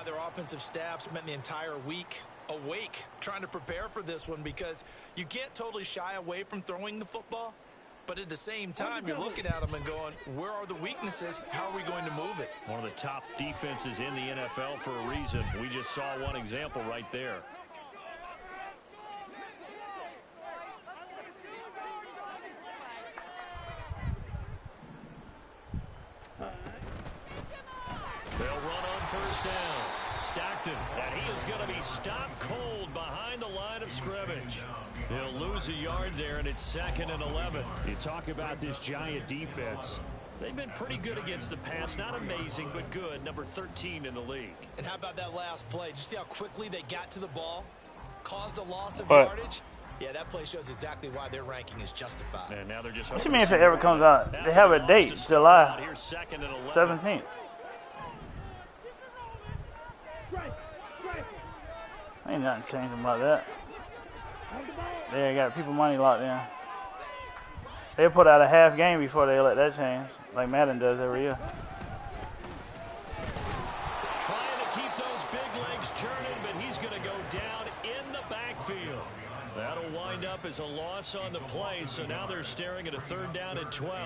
why their offensive staff spent the entire week awake trying to prepare for this one, because you can't totally shy away from throwing the football, but at the same time, you're looking at them and going, where are the weaknesses? How are we going to move it? One of the top defenses in the NFL for a reason. We just saw one example right there. They'll run on first down. Stockton, and he is going to be stopped cold behind the line of scrimmage. He'll lose a yard there, and it's 2nd and 11. You talk about this Giant defense. They've been pretty good against the pass. Not amazing, but good. Number 13 in the league. And how about that last play? Did you see how quickly they got to the ball? Caused a loss of yardage? Yeah, that play shows exactly why their ranking is justified. And now they're just what you mean if it ever comes out? They have a date, July 17th. Ain't nothing changing about that. They got people money locked in. They put out a half game before they let that change, like Madden does every year. Trying to keep those big legs churning, but he's going to go down in the backfield. That'll wind up as a loss on the play, so now they're staring at a 3rd down and 12.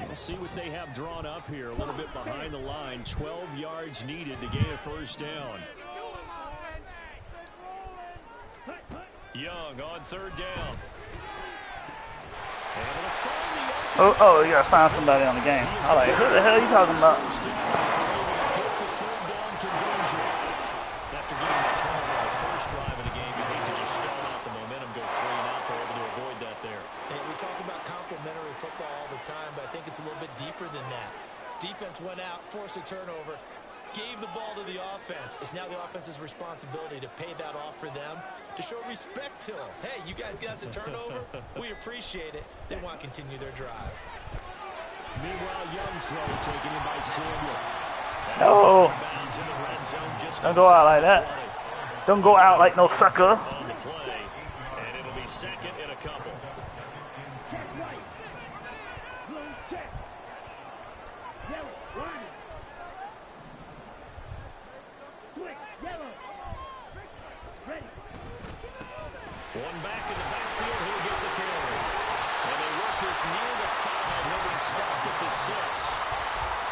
We'll see what they have drawn up here. A little bit behind the line. 12 yards needed to gain a 1st down. Young on 3rd down. Oh, you got to find somebody on the game. I like, who the hell are you talking about? After getting that turnover on the first drive of the game, you hate to just stall out the momentum, go 3 and out. They're able to avoid that there. Hey, we talk about complementary football all the time, but I think it's a little bit deeper than that. Defense went out, forced a turnover, gave the ball to the offense. It's now the offense's responsibility to pay that off for them, to show respect to them. Hey, you guys got us a turnover. We appreciate it. They want to continue their drive. Meanwhile, Young's throw taken in by Samuel. No. Don't go out like that. Don't go out like no sucker. On the play, and it'll be 2nd and a couple. One back in the backfield, he'll get the carry. And they work this near the 5. He'll be stopped at the 6.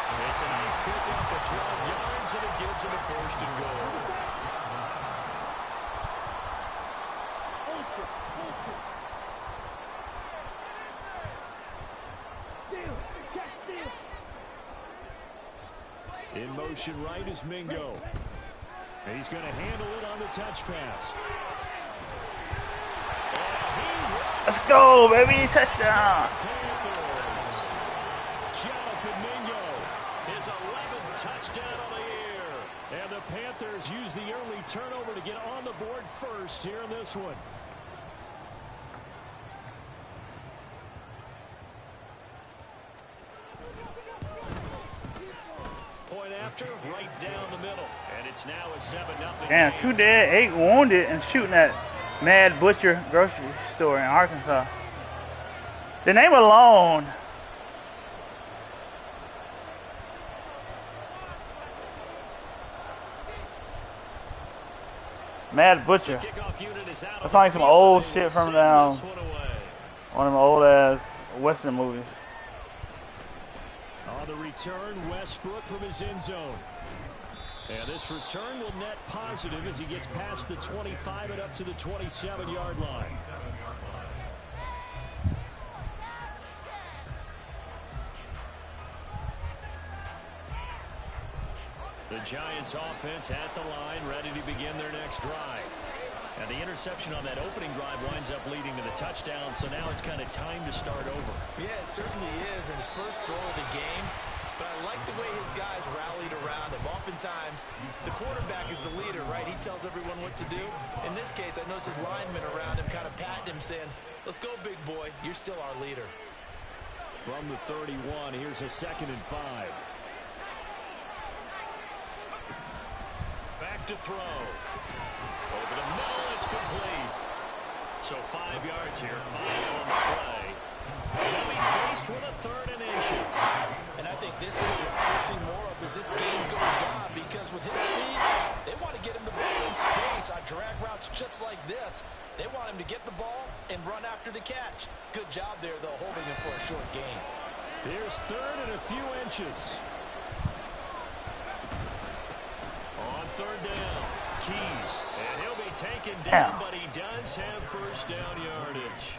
It's a nice pickup for 12 yards, and it gives him a 1st and goal. In motion right is Mingo. And he's going to handle it on the touch pass. Let's go, baby. Touchdown. Jonathan Mingo, his 11th touchdown on the year. And the Panthers use the early turnover to get on the board first here in this one. Point after, right down the middle. And it's now a 7-0. Damn, 2 dead, 8 wounded, and shooting at Mad Butcher grocery store in Arkansas. The name alone. Mad Butcher. That's like some old shit from down one of them old ass Western movies. On the return, Westbrook from his end zone. And this return will net positive as he gets past the 25 and up to the 27-yard line. The Giants offense at the line, ready to begin their next drive. And the interception on that opening drive winds up leading to the touchdown, so now it's kind of time to start over. Yeah, it certainly is, and his first throw of the game. But I like the way his guys rallied around him. Oftentimes, the quarterback is the leader, right? He tells everyone what to do. In this case, I noticed his linemen around him kind of patting him, saying, let's go, big boy. You're still our leader. From the 31, here's a 2nd and 5. Back to throw. Over the middle, it's complete. So 5 yards here, 5 on the play. And he'll be faced with a 3rd and inches. And I think this is what we'll see more of as this game goes on, because with his speed, they want to get him the ball in space on drag routes just like this. They want him to get the ball and run after the catch. Good job there, though, holding him for a short gain. Here's third and a few inches. On third down, Keys. And he'll be taken down, but he does have first down yardage.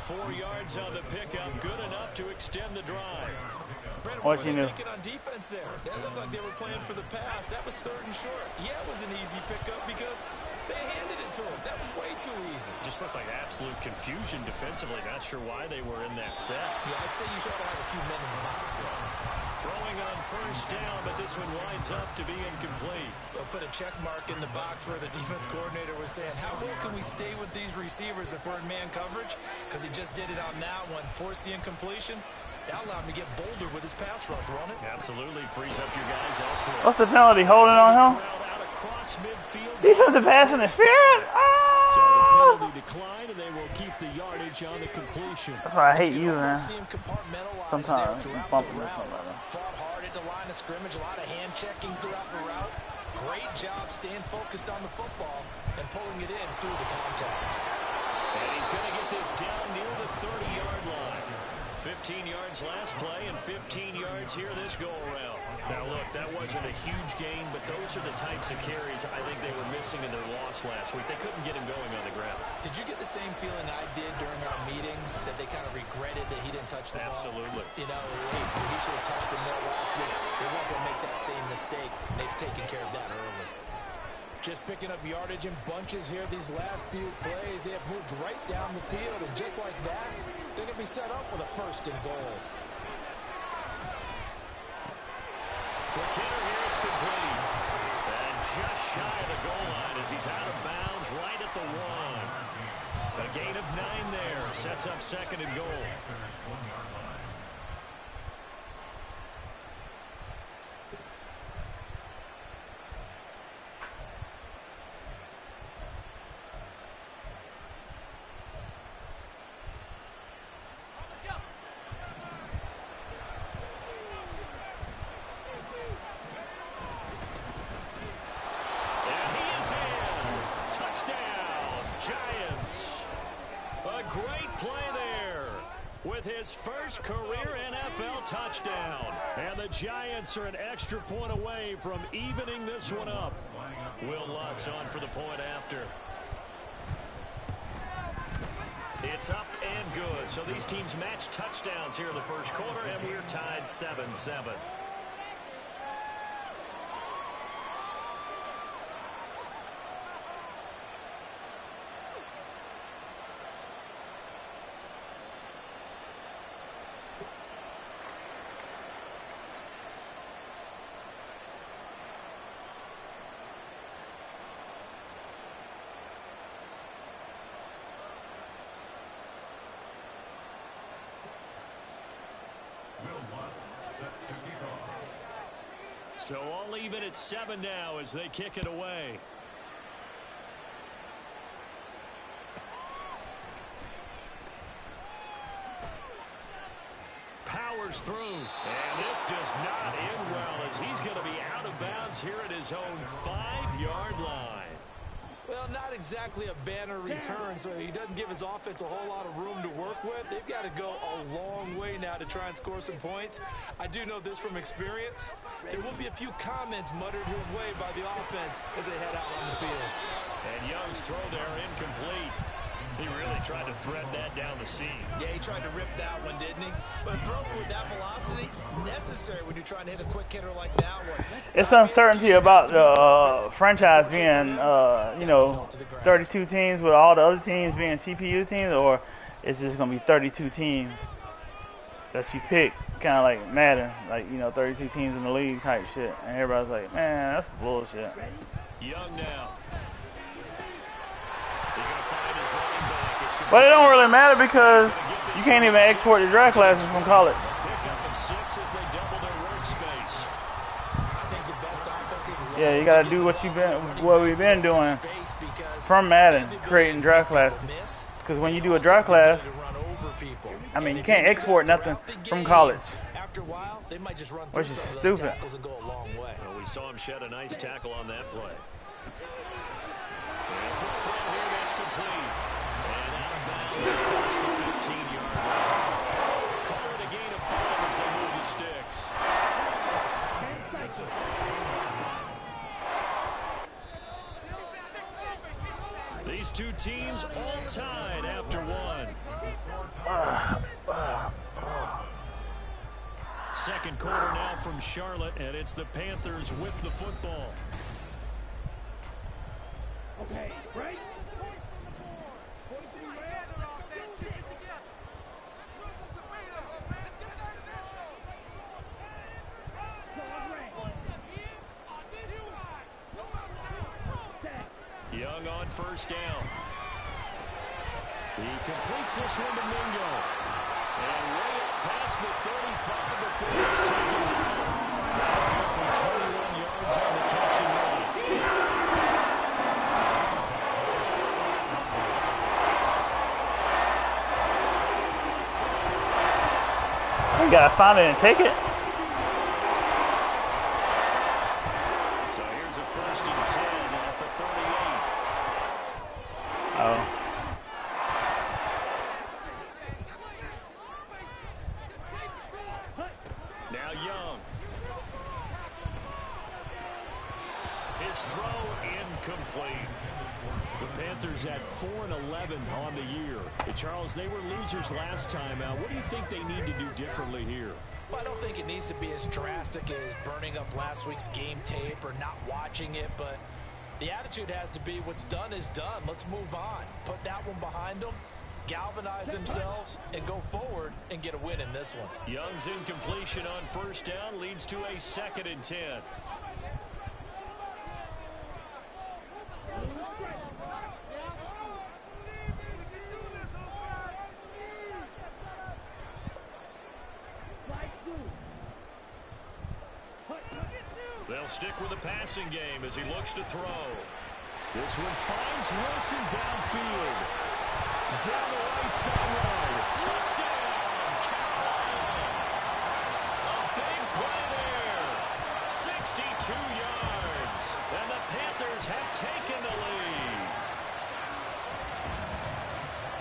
4 yards on the pickup, good enough to extend the drive. Brandon, what were you thinking on defense there? That looked like they were playing for the pass. That was third and short. Yeah, it was an easy pickup because they handed it to him. That was way too easy. Just looked like absolute confusion defensively. Not sure why they were in that set. Yeah, I'd say you should have a few men in the box there. Throwing on first down, but this one winds up to be incomplete. They'll put a check mark in the box where the defense coordinator was saying, how well can we stay with these receivers if we're in man coverage? Because he just did it on that one, forced the incompletion. That allowed him to get bolder with his pass rush, won't it? Absolutely, frees up your guys elsewhere. What's the penalty? Holding on him? Defensive pass interference. So the penalty declined, and they will keep the yardage on the completion. That's why I hate using it. Sometimes you bump him or something like that. Fought hard at the line of scrimmage, a lot of hand checking throughout the route. Great job staying focused on the football and pulling it in through the contact. And he's going to get this down near the 30-yard line. 15 yards last play and 15 yards here this go-around. Now, look, that wasn't a huge gain, but those are the types of carries I think they were missing in their loss last week. They couldn't get him going on the ground. Did you get the same feeling I did during our meetings, that they kind of regretted that he didn't touch the ball? Absolutely. You know, he should have touched him more last week. They weren't going to make that same mistake, and they've taken care of that early. Just picking up yardage in bunches here these last few plays. They have moved right down the field, and just like that, they're going to be set up with a first and goal. The kicker here, it's complete. And just shy of the goal line as he's out of bounds right at the 1. A gain of 9 there. Sets up second and goal. His first career NFL touchdown. And the Giants are an extra point away from evening this one up. Will Lutz on for the point after. It's up and good. So these teams match touchdowns here in the first quarter, and we're tied 7-7. So all even at 7 now as they kick it away. Powers through. And this does not end well as he's going to be out of bounds here at his own 5-yard line. Well, not exactly a banner return, so he doesn't give his offense a whole lot of room to work with. They've got to go a long way now to try and score some points. I do know this from experience. There will be a few comments muttered his way by the offense as they head out on the field. And Young's throw there incomplete. He really tried to thread that down the seam. Yeah, he tried to rip that one, didn't he? But throwing with that velocity, necessary when you're trying to hit a quick hitter like that one. It's uncertainty about the franchise being, 32 teams with all the other teams being CPU teams, or is this going to be 32 teams that you pick, kind of like Madden, like, 32 teams in the league type shit. And everybody's like, man, that's bullshit. Young now. But it don't really matter because you can't even export the draft classes from college. Yeah, you gotta do what we've been doing from Madden, creating draft classes. Because when you do a draft class, I mean, you can't export nothing from college. after a while, they might just run through Which is some of those stupid. tackles and go a long way. Well, we saw him shed a nice tackle on that play. And quick throw here, that's complete. And out of bounds across the 15-yard line. Harder to gain a 5 as they move the sticks. These two teams all tied after one. Second quarter now from Charlotte, and it's the Panthers with the football. Okay, right? Young on first down. He completes this one to Mingo. And way up past the 35 before it's taken down. Good for 21 yards on the catch and run. You gotta find it and take it. So here's a 1st and 10 at the 38. Oh. Now Young. His throw incomplete. The Panthers at 4-11 on the year. Charles, they were losers last time out. What do you think they need to do differently here? Well, I don't think it needs to be as drastic as burning up last week's game tape or not watching it, but the attitude has to be what's done is done. Let's move on. Put that one behind them, galvanize themselves, and go forward and get a win in this one. Young's incompletion on first down leads to a 2nd and 10. They'll stick with the passing game as he looks to throw. This one finds Wilson downfield. Down the right sideline. Touchdown, Carolina. A big play there. 62 yards. And the Panthers have taken the lead.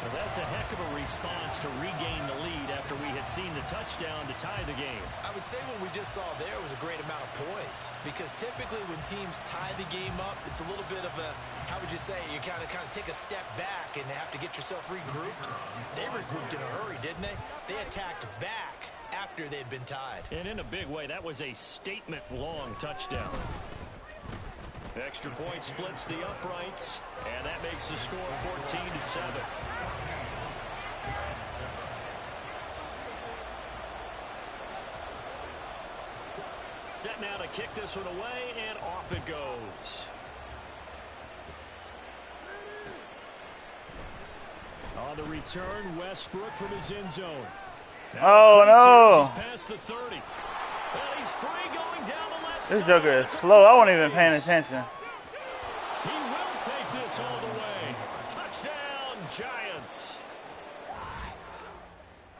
Well, that's a heck of a response to regain the lead after we had seen the touchdown to tie the game. I would say what we just saw there was a great amount of poise, because typically when teams tie the game up, it's a little bit of a, how would you say, you kind of take a step back and have to get yourself regrouped. They regrouped in a hurry, didn't they? They attacked back after they'd been tied. And in a big way, that was a statement-long touchdown. Extra point splits the uprights, and that makes the score 14-7. Set now to kick this one away, and off it goes. On the return, Westbrook from his end zone. Oh, no. He's past the 30. And he's free going down the left This side. joker is slow. I wasn't even paying attention. He will take this all the way. Touchdown, Giants.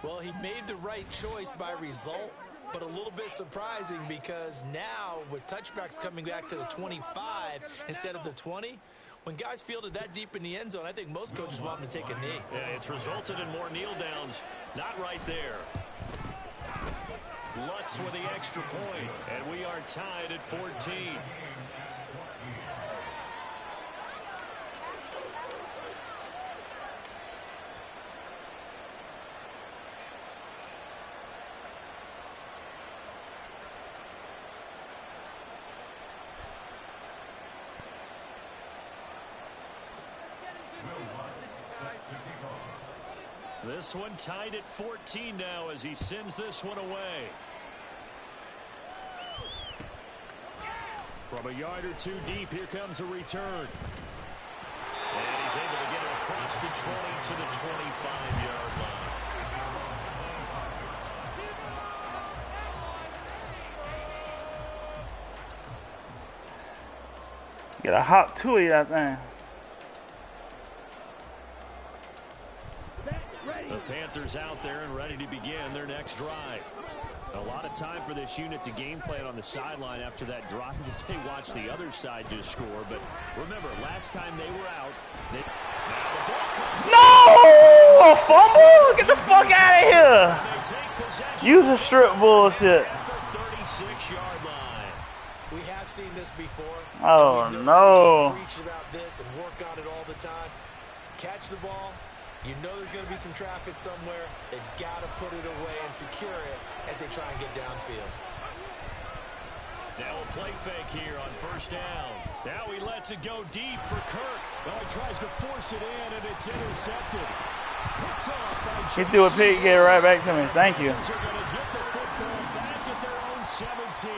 Well, he made the right choice by result, but a little bit surprising because now with touchbacks coming back to the 25 instead of the 20, when guys fielded that deep in the end zone, I think most coaches want them to take a knee. Yeah, it's resulted in more kneel downs. Not right there. Lutz with the extra point, and we are tied at 14. This one tied at 14 now as he sends this one away. From a yard or two deep, here comes a return. And he's able to get it across the 20 to the 25-yard line. Get a hop to it, that thing. The Panthers out there and ready to begin their next drive. A lot of time for this unit to game plan on the sideline after that drive that they watched the other side just score. But remember, last time they were out, now the ball comes No! A fumble? Get the fuck out of here! Use a strip bullshit. at the 36-yard line. We have seen this before. Oh, and we no. preach about this and work on it all the time. Catch the ball. You know there's going to be some traffic somewhere. They've got to put it away and secure it as they try and get downfield. Now a play fake here on first down. Now he lets it go deep for Kirk. Oh, he tries to force it in, and it's intercepted. Picked off by He threw a pick, get it right back to me. Thank you. Panthers are going to get the football back at their own 17.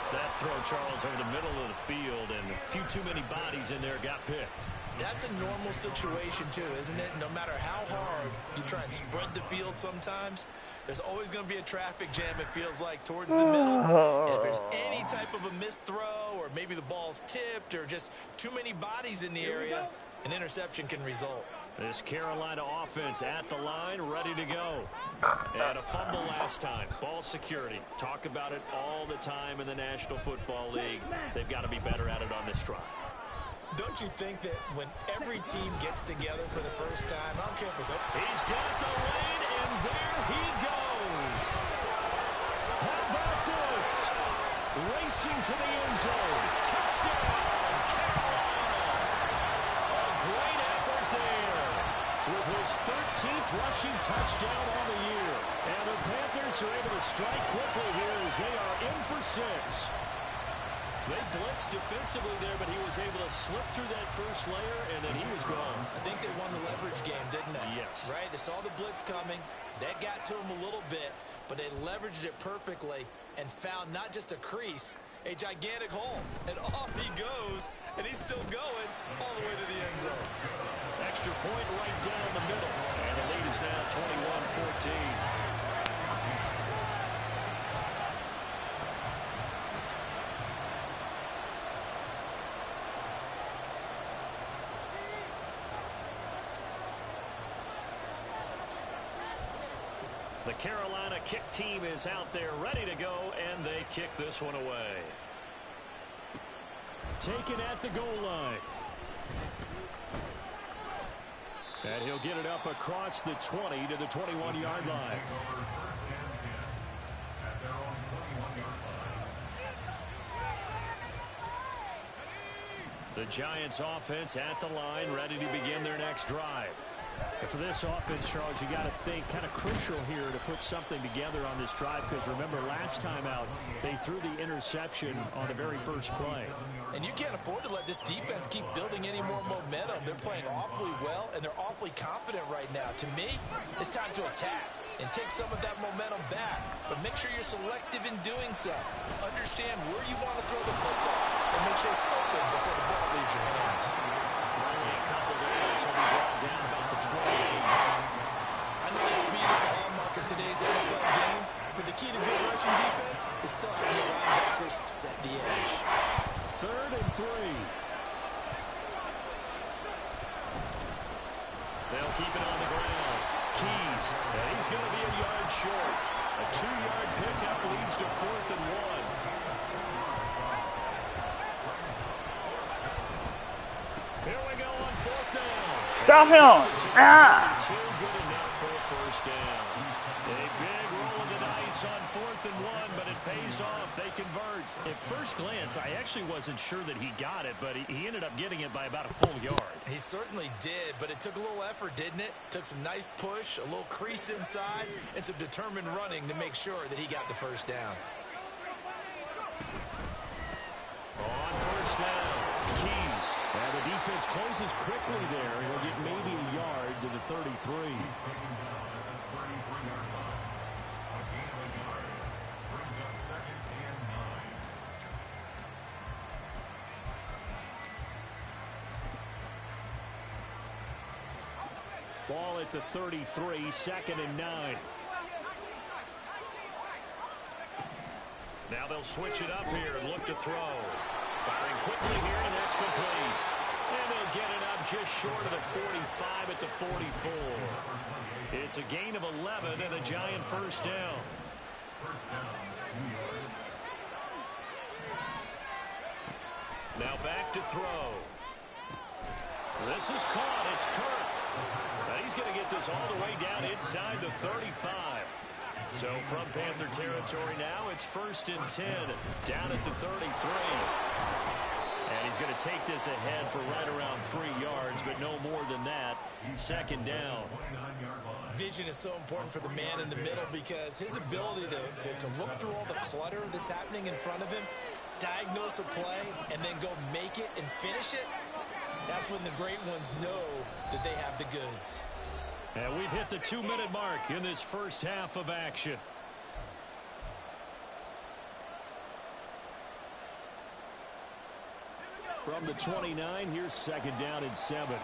That throw, Charles, over the middle of the field, and a few too many bodies in there got picked. That's a normal situation, too, isn't it? No matter how hard you try and spread the field sometimes, there's always going to be a traffic jam, it feels like, towards the middle. And if there's any type of a missed throw or maybe the ball's tipped or just too many bodies in the area, an interception can result. This Carolina offense at the line, ready to go. And a fumble last time. Ball security. Talk about it all the time in the National Football League. They've got to be better at it on this drive. Don't you think that when every team gets together for the first time, I don't care if it's open. He's got the lead, and there he goes. How about this? Racing to the end zone. Touchdown, Carolina. A great effort there with his 13th rushing touchdown on the year. And the Panthers are able to strike quickly here as they are in for 6. They blitzed defensively there, but he was able to slip through that first layer, and then he was gone. I think they won the leverage game, didn't they? Yes. Right? They saw the blitz coming. That got to him a little bit, but they leveraged it perfectly and found not just a crease, a gigantic hole. And off he goes, and he's still going all the way to the end zone. Extra point right down the middle, and the lead is now 21-14. The Carolina kick team is out there ready to go, and they kick this one away. Taken at the goal line. And he'll get it up across the 20 to the 21-yard line. The Giants offense at the line, ready to begin their next drive. And for this offense, Charles, you got to think kind of crucial here to put something together on this drive, because remember, last time out, they threw the interception on the very first play. And you can't afford to let this defense keep building any more momentum. They're playing awfully well, and they're awfully confident right now. To me, it's time to attack and take some of that momentum back. But make sure you're selective in doing so. Understand where you want to throw the football, and make sure it's open before the ball leaves your hands. Only a couple of areas will be brought down about the 28. I know the speed is the hallmark of today's NFL game, but the key to good rushing defense is still having the linebackers set the edge. 3rd and 3. They'll keep it on the ground. Keys, and he's going to be a yard short. A 2-yard pickup leads to 4th and 1. Here we go on 4th down. Stop him! Ah! Too good enough for a first down. A big roll of the dice on 4th and 1, but it pays off. They convert. At first glance, I actually wasn't sure that he got it, but he ended up getting it by about a full yard. He certainly did, but it took a little effort, didn't it? Took some nice push, a little crease inside, and some determined running to make sure that he got the first down. On first down, Keys. Now the defense closes quickly there. He'll get maybe a yard to the 33. Ball at the 33, 2nd and 9. Now they'll switch it up here and look to throw. Firing quickly here, and that's complete. And they'll get it up just short of the 45 at the 44. It's a gain of 11 and a Giant first down. Now back to throw. This is caught. It's Kirk. Now he's going to get this all the way down inside the 35. So from Panther territory now, it's 1st and 10 down at the 33. And he's going to take this ahead for right around 3 yards, but no more than that. 2nd down. Vision is so important for the man in the middle because his ability to look through all the clutter that's happening in front of him, diagnose a play, and then go make it and finish it, that's when the great ones know that they have the goods. And we've hit the 2-minute mark in this first half of action. From the 29, here's 2nd down and 7.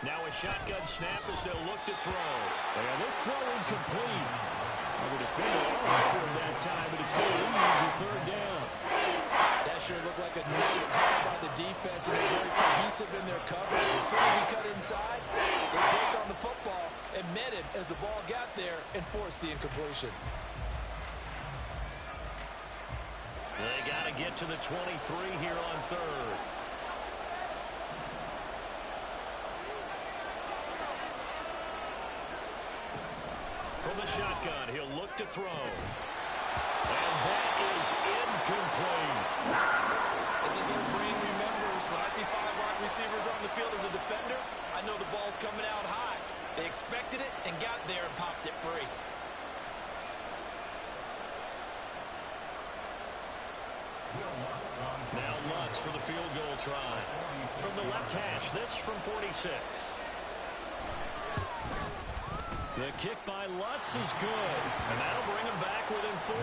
Now a shotgun snap as they'll look to throw. And this throw incomplete. The defender all over that time, but it's going to lead to 3rd down. That sure looked like a nice call by the defense, and they're very cohesive in their coverage. As soon as he cut inside, they broke on the football and met him as the ball got there and forced the incompletion. They got to get to the 23 here on 3rd. From the shotgun, he'll look to throw. And that is incomplete. As his old brain remembers, when I see 5 wide receivers on the field as a defender, I know the ball's coming out high. They expected it and got there and popped it free. Now Lutz for the field goal try. From the left hash, this from 46. The kick by Lutz is good, and that'll bring him back within 4.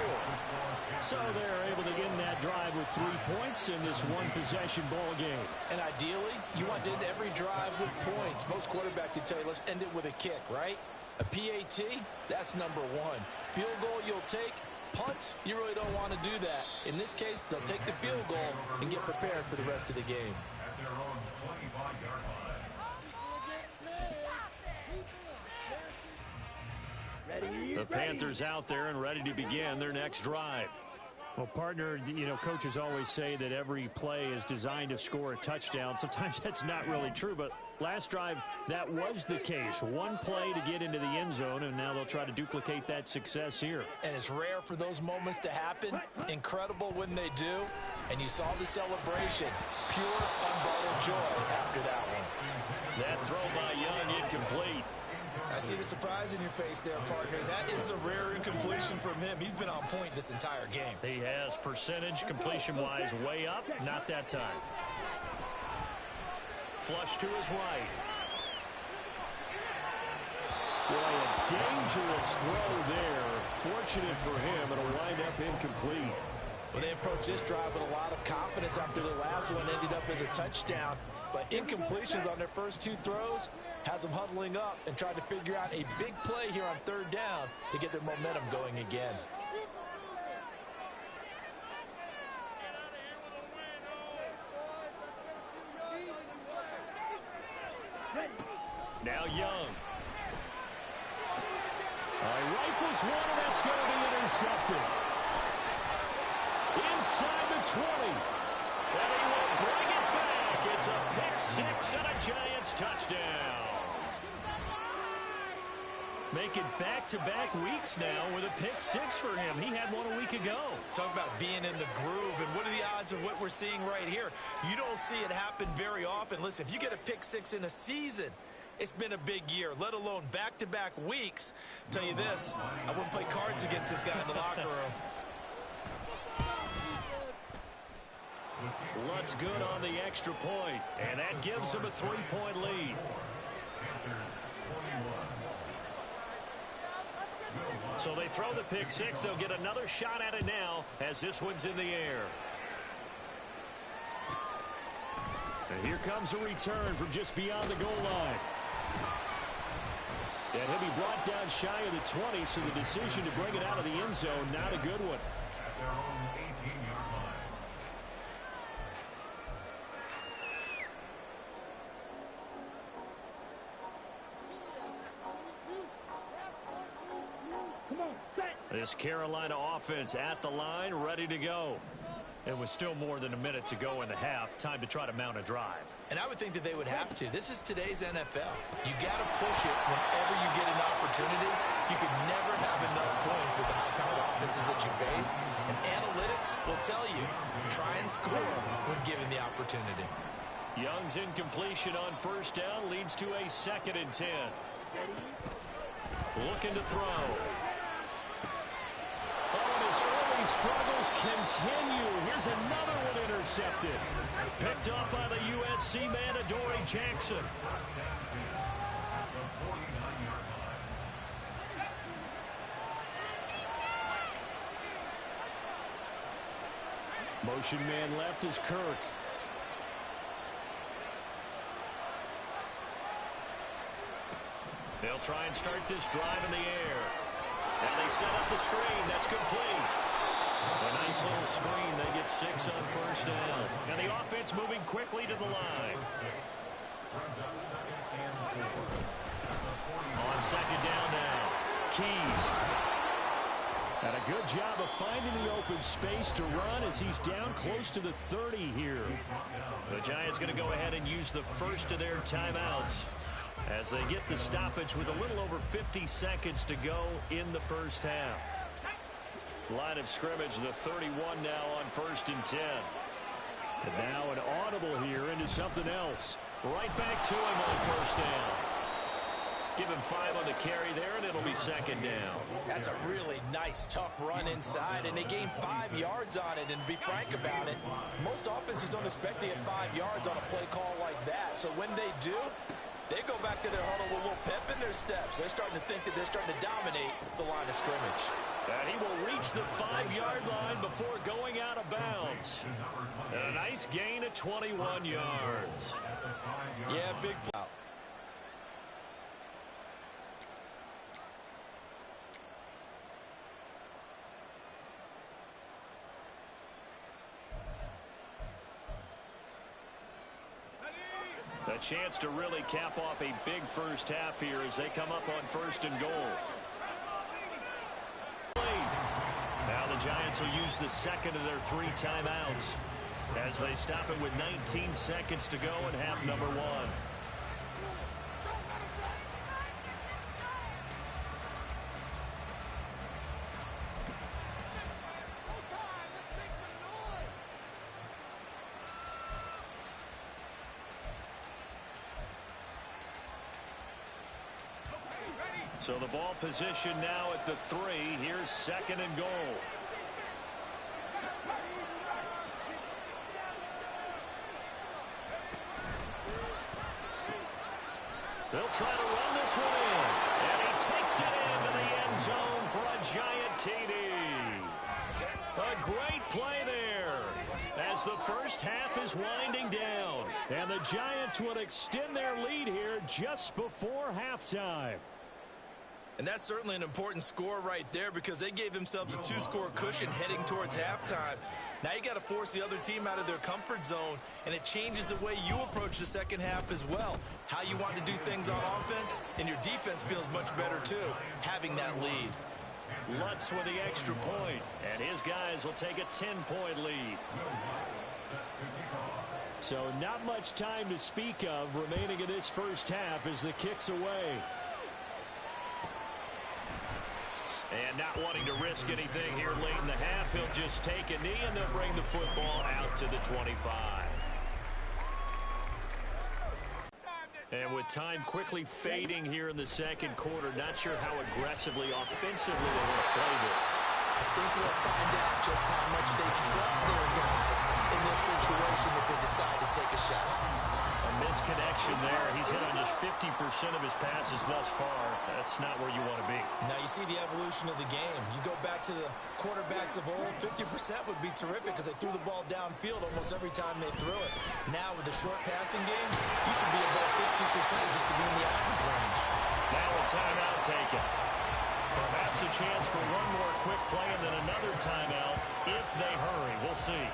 So they're able to end that drive with 3 points in this one-possession ball game. And ideally, you want to end every drive with points. Most quarterbacks would tell you, let's end it with a kick, right? A PAT, that's number 1. Field goal you'll take. Punts, you really don't want to do that. In this case, they'll take the field goal and get prepared for the rest of the game. At their own 25-yard line. The Panthers out there and ready to begin their next drive. Well, partner, you know, coaches always say that every play is designed to score a touchdown. Sometimes that's not really true, but last drive, that was the case. One play to get into the end zone, and now they'll try to duplicate that success here. And it's rare for those moments to happen. Incredible when they do. And you saw the celebration. Pure, unbridled joy after that one. That throw by Young incomplete. I see the surprise in your face there, partner. That is a rare incompletion from him. He's been on point this entire game. He has percentage completion-wise way up. Not that time. Flush to his right. Boy, a dangerous throw there. Fortunate for him, it'll wind up incomplete. Well, they approached this drive with a lot of confidence after their last one ended up as a touchdown. But incompletions on their first 2 throws has them huddling up and trying to figure out a big play here on 3rd down to get their momentum going again. Now Young. Rifles one, and that's going to be intercepted. Inside the 20. And he will bring it back. It's a pick 6 and a Giants touchdown. Making back-to-back weeks now with a pick 6 for him. He had one a week ago. Talk about being in the groove, and what are the odds of what we're seeing right here? You don't see it happen very often. Listen, if you get a pick 6 in a season, it's been a big year, let alone back-to-back weeks. Tell you this, I wouldn't play cards against this guy in the locker room. Lutz good on the extra point, and that gives him a 3-point lead. So they throw the pick 6. They'll get another shot at it now as this one's in the air. And here comes a return from just beyond the goal line. And he'll be brought down shy of the 20, so the decision to bring it out of the end zone, not a good one. At their own 18-yard line. Come on, set. This Carolina offense at the line, ready to go. It was still more than a minute to go in the half. Time to try to mount a drive. And I would think that they would have to. This is today's NFL. You got to push it whenever you get an opportunity. You can never have enough points with the high-powered offenses that you face. And analytics will tell you, try and score when given the opportunity. Young's incompletion on first down leads to a 2nd and 10. Looking to throw. Oh, and his early struggles continue. Here's another one intercepted. Picked up by the USC man, Adoree Jackson. Motion man left is Kirk. They'll try and start this drive in the air. And they set up the screen. That's complete. A nice little screen. They get 6 on first down. And the offense moving quickly to the line. On 2nd down now. Keys. And a good job of finding the open space to run as he's down close to the 30 here. The Giants going to go ahead and use the first of their timeouts as they get the stoppage with a little over 50 seconds to go in the first half. Line of scrimmage, the 31 now on 1st and 10. And now an audible here into something else. Right back to him on first down. Give him 5 on the carry there, and it'll be 2nd down. That's a really nice, tough run inside, and they gained 5 yards on it. And to be frank about it, most offenses don't expect to get 5 yards on a play call like that. So when they do, they go back to their huddle with a little pep in their steps. They're starting to think that they're starting to dominate the line of scrimmage. And he will reach the 5-yard line before going out of bounds. And a nice gain of 21 yards. Yeah, big play. A chance to really cap off a big first half here as they come up on 1st and goal. Now the Giants will use the 2nd of their 3 timeouts as they stop it with 19 seconds to go in half number 1. So the ball position now at the 3. Here's 2nd and goal. They'll try to run this one in. And he takes it into the end zone for a giant TD. A great play there as the first half is winding down. And the Giants would extend their lead here just before halftime. And that's certainly an important score right there because they gave themselves a 2-score cushion heading towards halftime. Now you got to force the other team out of their comfort zone, and it changes the way you approach the second half as well. How you want to do things on offense, and your defense feels much better too, having that lead. Lutz with the extra point, and his guys will take a 10-point lead. So not much time to speak of remaining in this first half as the kick's away. And not wanting to risk anything here late in the half, he'll just take a knee and they'll bring the football out to the 25. And with time quickly fading here in the second quarter, not sure how aggressively, offensively they want to play this. I think we'll find out just how much they trust their guys in this situation if they decide to take a shot. A misconnection there. He's hit on just 50% of his passes thus far. That's not where you want to be. Now you see the evolution of the game. You go back to the quarterbacks of old, 50% would be terrific because they threw the ball downfield almost every time they threw it. Now with the short passing game, you should be above 60% just to be in the average range. Now a timeout taken. Perhaps a chance for one more quick play and then another timeout if they hurry. We'll see.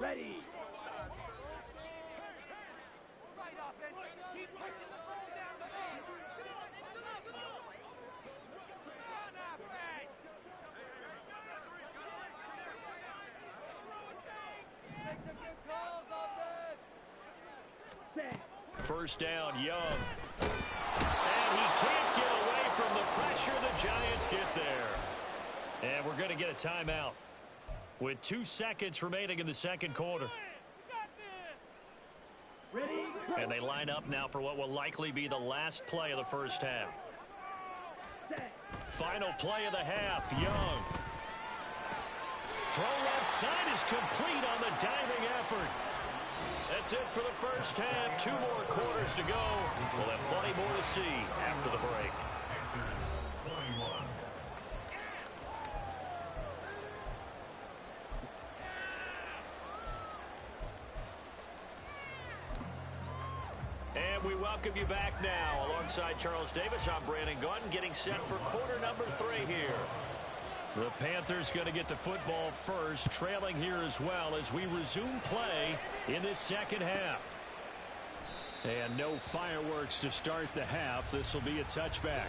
Ready. Right offense. Keep pushing the ball down the field. On up, back. Make some good calls, offense. Set. First down, Young. And he can't get away from the pressure. The Giants get there. And we're going to get a timeout with 2 seconds remaining in the second quarter. Ready. And they line up now for what will likely be the last play of the first half. Set. Final play of the half, Young. Throw left side is complete on the diving effort. That's it for the first half. 2 more quarters to go. We'll have plenty more to see after the break. Panthers 21. And we welcome you back now. Alongside Charles Davis, I'm Brandon Gunn, getting set for quarter number 3 here. The Panthers going to get the football first, trailing here as well as we resume play in this second half. And no fireworks to start the half. This will be a touchback.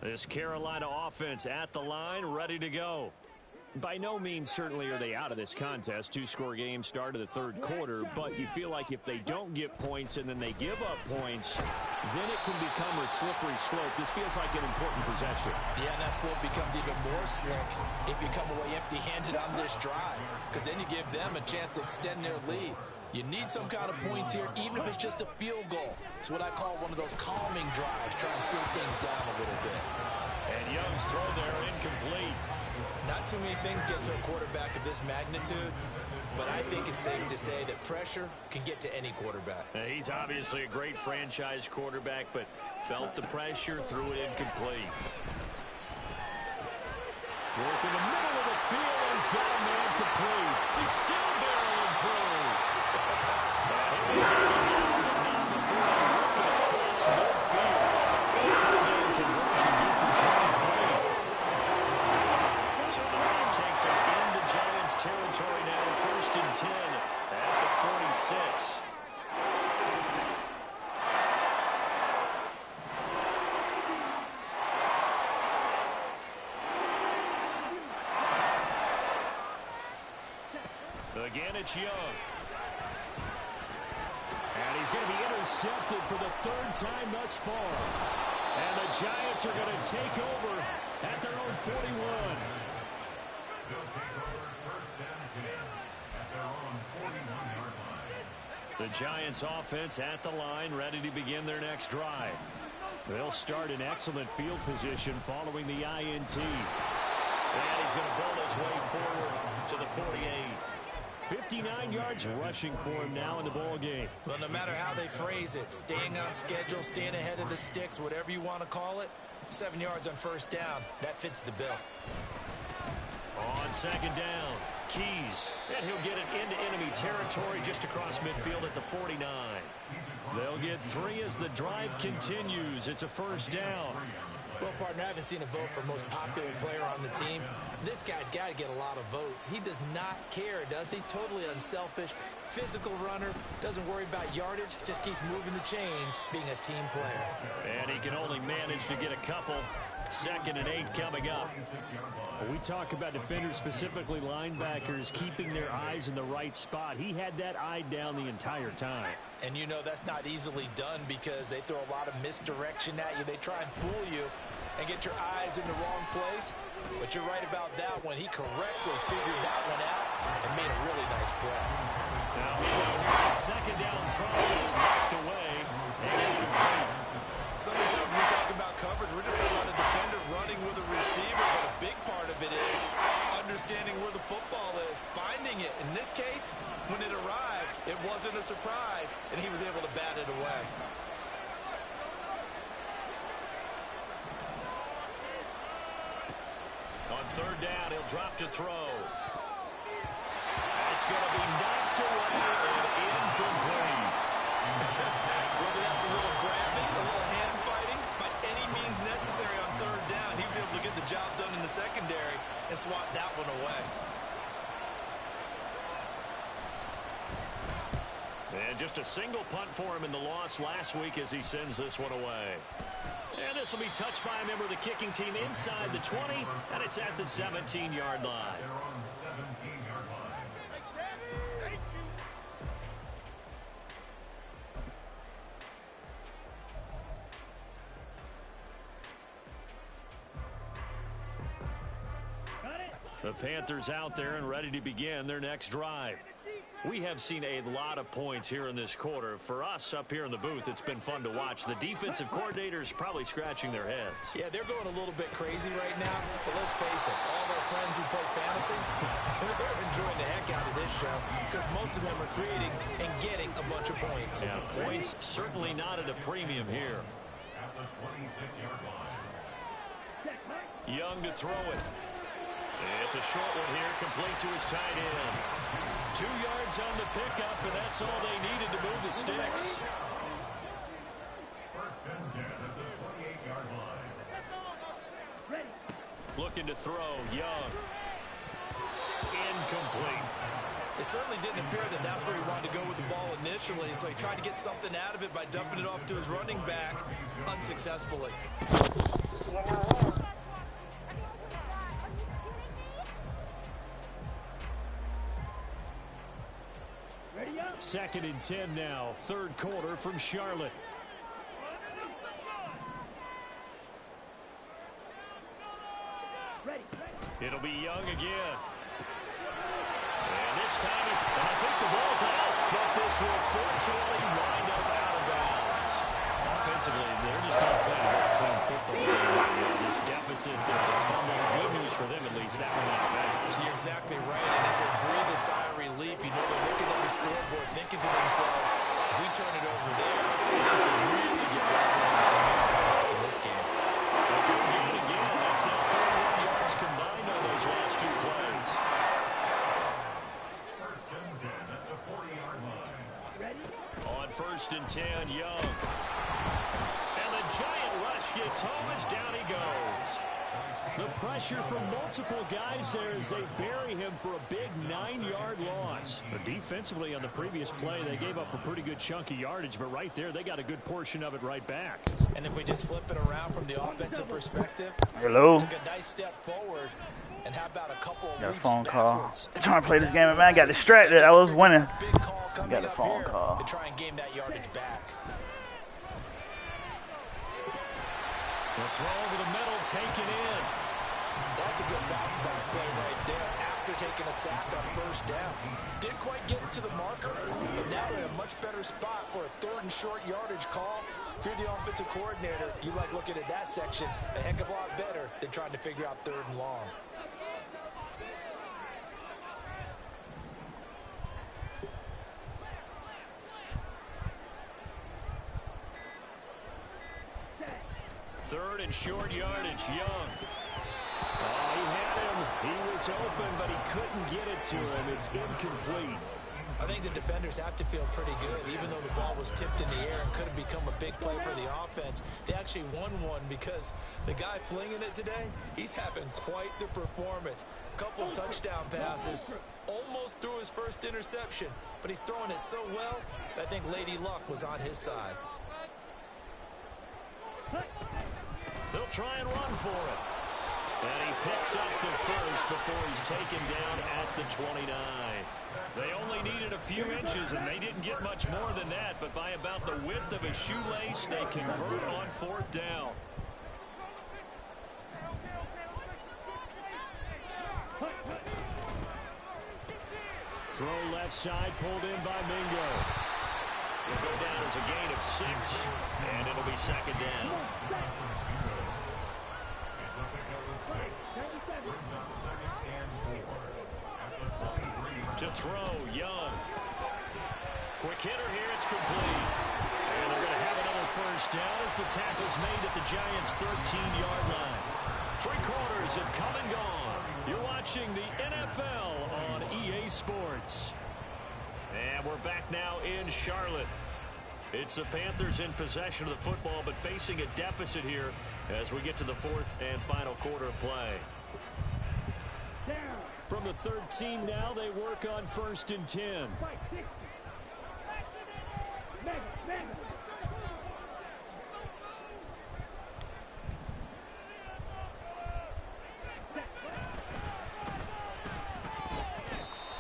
This Carolina offense at the line, ready to go. By no means certainly are they out of this contest. 2-score game start of the third quarter, but you feel like if they don't get points and then they give up points, then it can become a slippery slope. This feels like an important possession. Yeah, and that slope becomes even more slick if you come away empty-handed on this drive, because then you give them a chance to extend their lead. You need some kind of points here, even if it's just a field goal. It's what I call one of those calming drives, try and slow things down a little bit. And Young's throw there incomplete. Not too many things get to a quarterback of this magnitude, but I think it's safe to say that pressure can get to any quarterback. He's obviously a great franchise quarterback, but felt the pressure, threw it incomplete. Work in the middle of the field, and he's got a man complete. He's still barreling through. And it was down before he worked it across midfield. Third-down conversion good for 23. So the drive takes him into Giants territory now, 1st and 10 at the 46. Again, it's Young. And he's going to be intercepted for the 3rd time thus far. And the Giants are going to take over at their own 41. They'll take over 1st and 10 at their own 41-yard line. The Giants offense at the line, ready to begin their next drive. They'll start in excellent field position following the INT. And he's going to build his way forward to the 48. 59 yards rushing for him now in the ball game. Well, no matter how they phrase it, staying on schedule, staying ahead of the sticks, whatever you want to call it, 7 yards on 1st down, that fits the bill. On 2nd down, Keys, and he'll get it into enemy territory just across midfield at the 49. They'll get 3 as the drive continues. It's a 1st down. Well, partner, I haven't seen a vote for most popular player on the team. This guy's got to get a lot of votes. He does not care, does he? Totally unselfish, physical runner, doesn't worry about yardage, just keeps moving the chains, being a team player. And he can only manage to get a couple. 2nd and 8 coming up. We talk about defenders, specifically linebackers, keeping their eyes in the right spot. He had that eye down the entire time. And you know that's not easily done because they throw a lot of misdirection at you. They try and fool you and get your eyes in the wrong place. But you're right about that one. He correctly figured that one out and made a really nice play. Now here's a 2nd down throw. It's knocked away and incomplete. So many times when we talk about coverage, we're just talking about a defender running with a receiver, but a big part of it is understanding where the football is, finding it. In this case, when it arrived, it wasn't a surprise, and he was able to bat it away. On Third down, he'll drop to throw. It's going to be knocked away and incomplete. Whether that's a little grabbing, a little hand fighting, by any means necessary on third down, he was able to get the job done in the secondary and swat that one away. And just a single punt for him in the loss last week as he sends this one away. And this will be touched by a member of the kicking team inside the 20, and it's at the 17-yard line. They're on the 17-yard line. The Panthers out there and ready to begin their next drive. We have seen a lot of points here in this quarter. For us up here in the booth, it's been fun to watch. The defensive coordinators probably scratching their heads. Yeah, they're going a little bit crazy right now, but let's face it, all their friends who play fantasy, they're enjoying the heck out of this show because most of them are creating and getting a bunch of points. Yeah, points certainly not at a premium here. At the 26-yard line. Young to throw it. It's a short one here, complete to his tight end. 2 yards on the pickup, and that's all they needed to move the sticks. First and 10 at the 28-yard line. Looking to throw, Young. Incomplete. It certainly didn't appear that that's where he wanted to go with the ball initially, so he tried to get something out of it by dumping it off to his running back unsuccessfully. Second and 10 now, third quarter from Charlotte. It'll be Young again. And this time, I think the ball's out, but this will fortunately wind up out of bounds. Offensively, they're just not playing a very clean football game right now. This deficit, there's a fumble. Good news for them, at least, that one out of bounds. You're exactly right, and as they breathe a sigh of relief, you know they're looking at the scoreboard, thinking to themselves, if we turn it over there, things can really get rough for us to make a comeback in this game. They couldn't do it again. That's now 31 yards combined on those last 2 plays. First and 10 at the 40-yard line. On first and 10, Young. And the giant rush gets home as down he goes. The pressure from multiple guys there as they bury him for a big 9-yard loss. But defensively on the previous play, they gave up a pretty good chunk of yardage, but right there, they got a good portion of it right back. And if we just flip it around from the offensive perspective, Hello. took a nice step forward, and how about a couple of Got a leaps phone call. backwards? Trying to play this game, and man, I got distracted. I was winning. Big call coming Got a up phone here call. to try and gain that yardage back. The throw over the middle, taken in. That's a good bounce back play right there after taking a sack on first down. Didn't quite get it to the marker, but now they're in a much better spot for a third and short yardage call. If you're the offensive coordinator, you like looking at that section a heck of a lot better than trying to figure out third and long. Third and short yardage, Young. Oh, he had him. He was open, but he couldn't get it to him. It's incomplete. I think the defenders have to feel pretty good, even though the ball was tipped in the air and could have become a big play for the offense. They actually won one because the guy flinging it today, he's having quite the performance. A couple of touchdown passes, almost threw his first interception, but he's throwing it so well that I think Lady Luck was on his side. They'll try and run for it. And he picks up the first before he's taken down at the 29. They only needed a few inches, and they didn't get much more than that, but by about the width of a shoelace, they convert on fourth down. Throw left side, pulled in by Mingo. It'll go down as a gain of 6, and it'll be second down. It's a pick up of 6. Brings up second and 4 at the 23. To throw, Young. Quick hitter here, it's complete. And they're going to have another first down as the tackle's made at the Giants' 13-yard line. Three quarters have come and gone. You're watching the NFL on EA Sports. And we're back now in Charlotte. It's the Panthers in possession of the football, but facing a deficit here as we get to the fourth and final quarter of play. From the 13 now, they work on 1st and 10.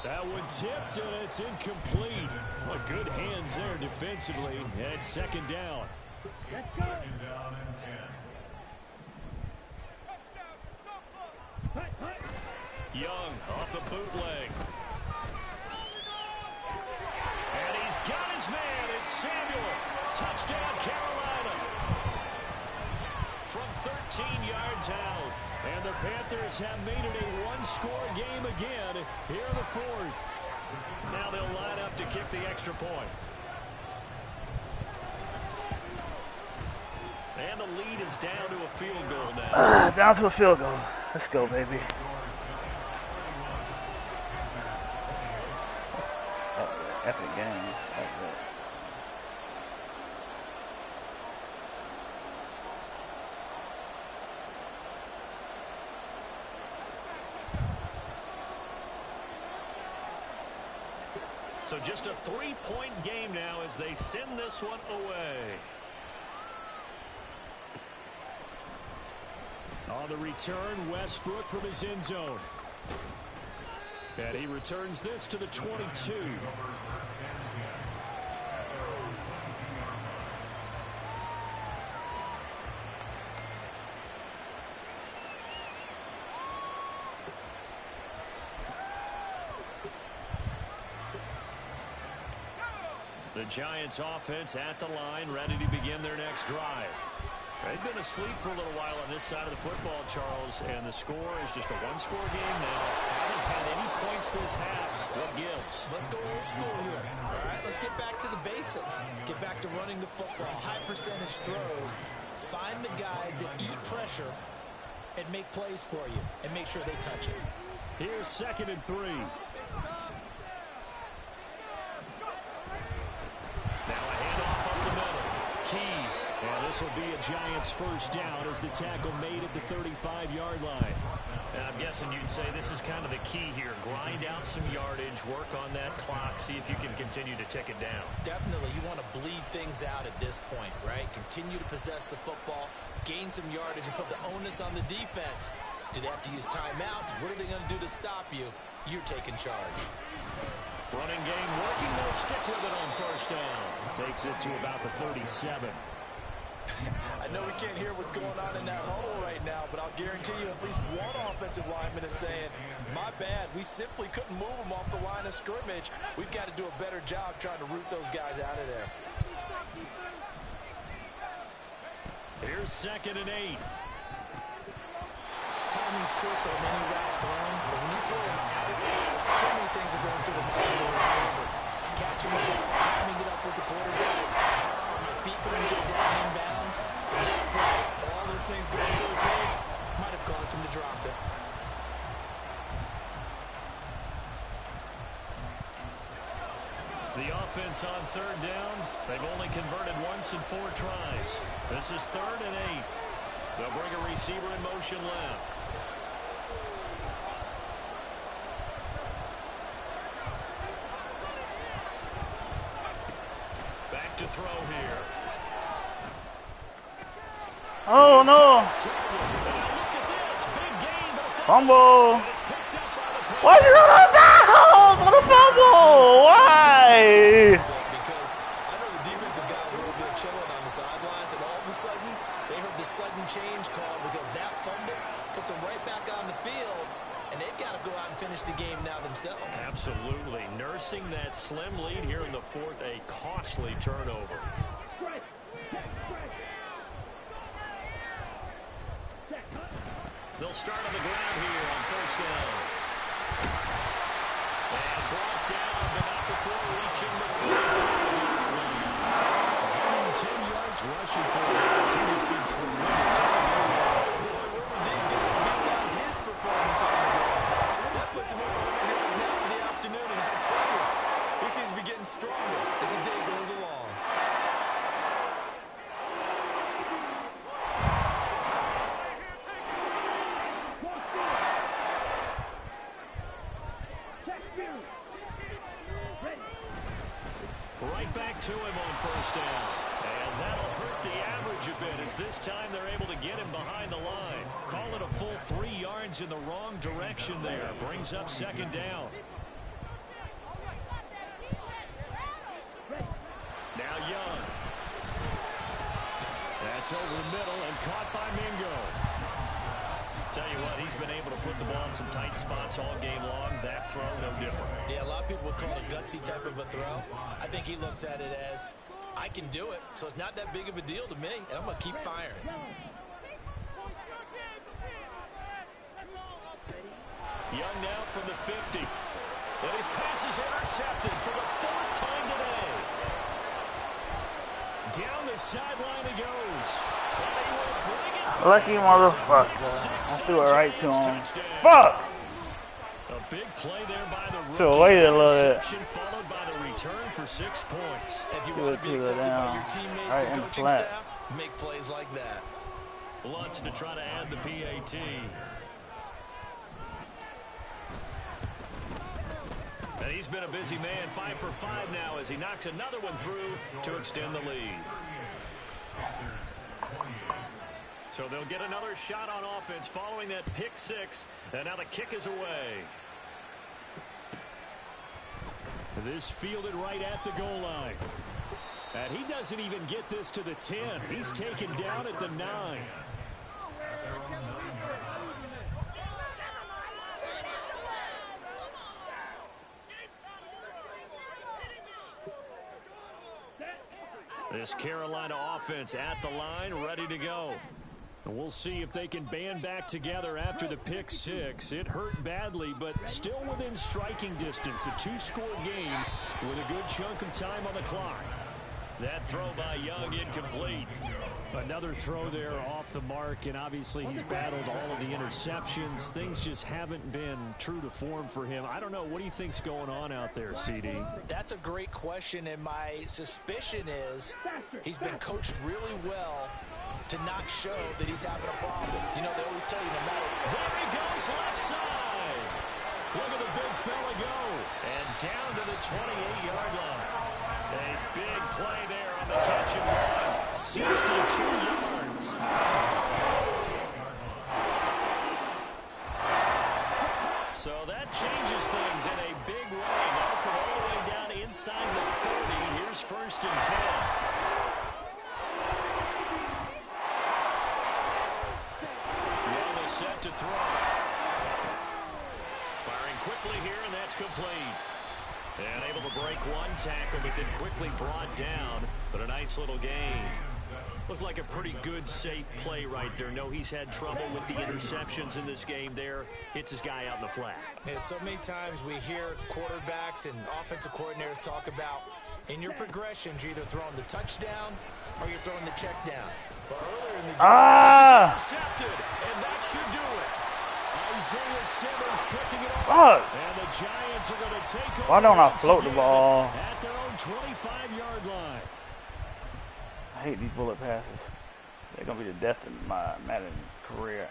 That one tipped, and it's incomplete. Well, good hands there defensively, and it's 2nd down. Let's go. 2nd down and 10. Young off the bootleg. And he's got his man. It's Samuel. Touchdown, Carolina. From 13 yards out. And the Panthers have made it a one-score game again here in the fourth. Now they'll line up to kick the extra point. And the lead is down to a field goal now. Down to a field goal. Let's go, baby. Epic game. That's it. So just a 3-point game now as they send this one away. On the return, Westbrook from his end zone. And he returns this to the 22. The Giants offense at the line, ready to begin their next drive. They've been asleep for a little while on this side of the football, Charles, and the score is just a one-score game now. Haven't had any points this half. What gives? Let's go old school here. All right, let's get back to the basics. Get back to running the football, high percentage throws. Find the guys that eat pressure and make plays for you and make sure they touch it. Here's 2nd and 3. Now a handoff up the middle. Keys. And this will be a Giants first down as the tackle made at the 35-yard line. And I'm guessing you'd say this is kind of the key here. Grind out some yardage, work on that clock, see if you can continue to tick it down. Definitely. You want to bleed things out at this point, right? Continue to possess the football, gain some yardage, and put the onus on the defense. Do they have to use timeouts? What are they going to do to stop you? You're taking charge. Running game working. They'll stick with it on 1st down. Takes it to about the 37. I know we can't hear what's going on in that huddle right now, but I'll guarantee you at least one offensive lineman is saying, my bad, we simply couldn't move them off the line of scrimmage. We've got to do a better job trying to root those guys out of there. Here's 2nd and 8. Timing's crucial in any route thrown, but when you throw them out, so many things are going through the mind of the receiver. Catching the ball, timing it up with the quarterback. Are my feet going to get down in bounds? On that play, all those things going through his head might have caused him to drop it. The offense on 3rd down, they've only converted once in 4 tries. This is 3rd and 8. They'll bring a receiver in motion left. Back to throw here. Oh, no. Fumble. Why did you run out of bounds on the fumble? Why? Because I know the defensive guys were over there chilling on the sidelines, and all of a sudden, they heard the sudden change call because that fumble puts them right back on the field, and they've got to go out and finish the game now themselves. Absolutely. Nursing that slim lead here in the fourth, a costly turnover. They'll start on the ground here on 1st down. And brought down, but not before reaching the 40. 10 yards rushing for the team has been tremendous. Boy, where were these guys to him on first down. And that'll hurt the average a bit as this time they're able to get him behind the line. Call it a full 3 yards in the wrong direction there. Brings up second down. Now Young. That's over the middle and caught by Mingo. Tell you what, he's been able to put the ball in some tight spots all game long. That throw, no different. Yeah, a lot of people would call it a gutsy type of a throw. I think he looks at it as, I can do it, so it's not that big of a deal to me, and I'm going to keep firing. Young now from the 50. And his pass is intercepted for the 4th time today. Down the sideline he goes. And he will bring it back. Lucky motherfucker. I threw it right to him. Fuck! A big play there by the rookie. Should've waited a little bit. Followed by the return for 6 points. If you want to be accepted by your teammates and coaching staff, make plays like that. Lutz to try to add the PAT. And he's been a busy man, 5 for 5 now as he knocks another one through to extend the lead. So they'll get another shot on offense following that pick 6, and now the kick is away. This fielded right at the goal line. And he doesn't even get this to the 10. He's taken down at the 9. This Carolina offense at the line, ready to go. And we'll see if they can band back together after the pick 6. It hurt badly, but still within striking distance. A 2-score game with a good chunk of time on the clock. That throw by Young incomplete. Another throw there off the mark, and obviously he's battled all of the interceptions. Things just haven't been true to form for him. I don't know. What do you think's going on out there, CD? That's a great question, and my suspicion is he's been coached really well to not show that he's having a problem. You know, they always tell you no matter. There he goes, left side. Look at the big fella go. And down to the 28-yard line. A big play there on the catch and run. 62 yards. So that changes things in a big way. Now from all the way down inside the 30. Here's 1st and 10. Young is set to throw. Firing quickly here, and that's complete. And able to break one tackle, but then quickly brought down. But a nice little gain. Looked like a pretty good, safe play right there. No, he's had trouble with the interceptions in this game there. Hits his guy out in the flat. Yeah, so many times we hear quarterbacks and offensive coordinators talk about in your progressions, you're either throwing the touchdown or you're throwing the check down. But earlier in the game, this is intercepted, and that should do it. Isaiah Simmons picking it up. And the Giants are going to take over. Why don't I float the ball? At their own 25-yard line. I hate these bullet passes. They're going to be the death of my Madden career.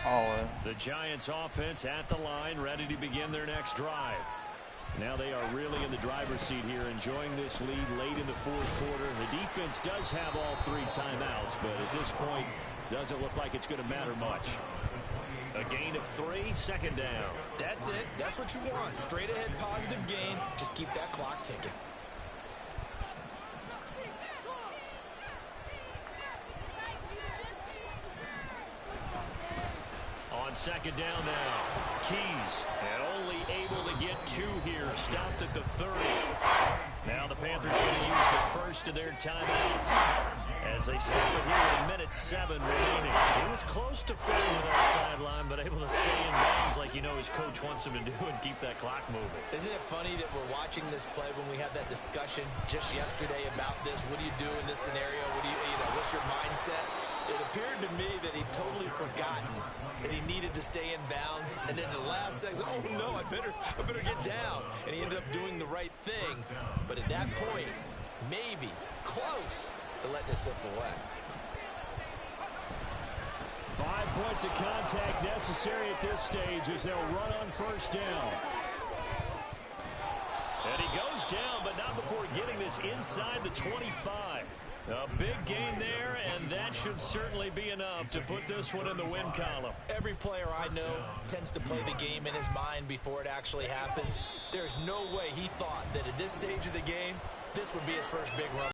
Always. The Giants offense at the line, ready to begin their next drive. Now they are really in the driver's seat here, enjoying this lead late in the 4th quarter. The defense does have all 3 timeouts, but at this point, doesn't look like it's going to matter much. A gain of 3, 2nd down. That's it. That's what you want. Straight ahead, positive gain. Just keep that clock ticking. On 2nd down now. Keys, and only able to get 2 here. Stopped at the 30. Now the Panthers going to use the first of their timeouts as they stop it here with a minute 7 remaining. He was close to falling to that sideline, but able to stay in bounds like you know his coach wants him to do and keep that clock moving. Isn't it funny that we're watching this play when we had that discussion just yesterday about this? What do you do in this scenario? What do you know, what's your mindset? It appeared to me that he'd totally forgotten that he needed to stay in bounds, and then the last second, oh no, I better get down. And he ended up doing the right thing. But at that point, maybe close to letting it slip away. 5 points of contact necessary at this stage as they'll run on 1st down. And he goes down, but not before getting the is inside the 25. A big gain there, and that should certainly be enough to put this one in the win column. Every player I know tends to play the game in his mind before it actually happens. There's no way he thought that at this stage of the game, this would be his first big run.